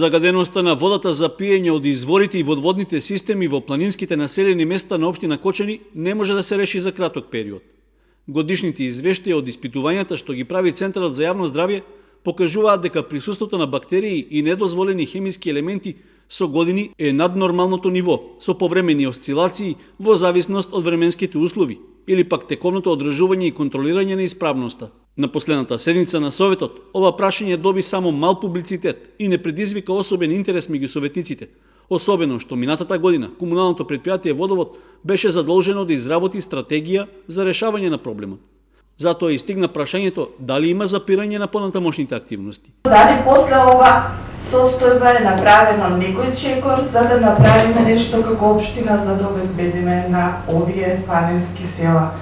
Загаденоста на водата за пиење од изворите и водводните системи во планинските населени места на општина Кочани не може да се реши за краток период. Годишните извештаи од испитувањата што ги прави Центарот за јавно здравје покажуваат дека присуството на бактерии и недозволени хемиски елементи со години е над нормалното ниво, со повремени осцилации во зависност од временските услови или пак тековното одржување и контролирање на исправноста. На последната седница на Советот, ова прашање доби само мал публицитет и не предизвика особен интерес меѓу советниците, особено што минатата година комуналното предпријатие Водовод беше задолжено да изработи стратегија за решавање на проблемот. Затоа и стигна прашањето дали има запирање на понатамошните активности. Дали после ова состојба е направено некој чекор за да направиме нешто како општина за да обезбедиме на овие планински села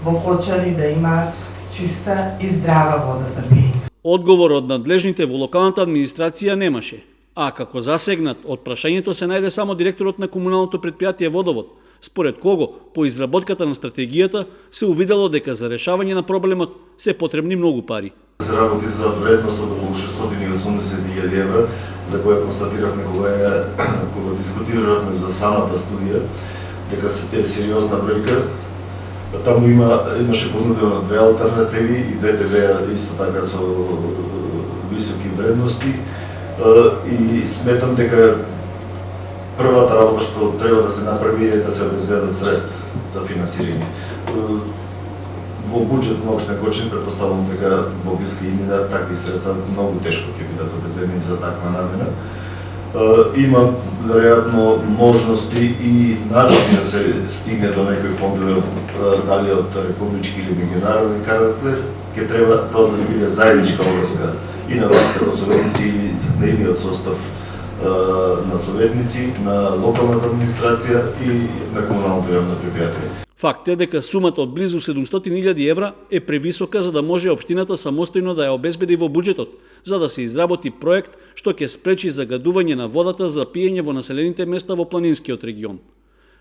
во Кочани да имаат чиста и здрава вода за пиење. Одговор од надлежните во локалната администрација немаше, а како засегнат од прашањето се најде само директорот на комуналното предпријатие Водовод, според кого по изработката на стратегијата се увидело дека за решавање на проблемот се потребни многу пари. Се работи за вредност од околу 680.000 евра, за која констатиравме кога дискутиравме за самата студија, дека е сериозна бројка. Таму имаше понудено две алтернативи и двете беа исто така со високи вредности и сметам дека првата работа што треба да се направи е да се обезбедат средства за финансирање. Во буџетот на општина Кочани претпоставувам дека во блиска иднина такви средства многу тешко ќе бидат обезбедени за таква намена. Има веројатно можности и начини да се стигне до некои фондове, дали од републички или меѓународни карактер, ќе треба тоа да не биде заедничка обласка и на вас како советници или нивниот состав на советници, на локалната администрација и на комуналното јавно предпријатие. Факт е дека сумата од близу 700.000 евра е превисока за да може општината самостојно да ја обезбеди во буџетот, за да се изработи проект што ќе спречи загадување на водата за пиење во населените места во планинскиот регион.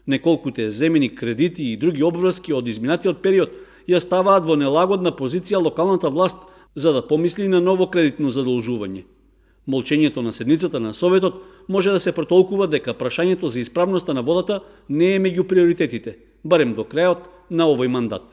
Неколкуте земени кредити и други обврски од изминатиот период ја ставаат во нелагодна позиција локалната власт за да помисли на ново кредитно задолжување. Молчењето на седницата на Советот може да се протолкува дека прашањето за исправноста на водата не е меѓу приоритетите, барем до крајот на овој мандат.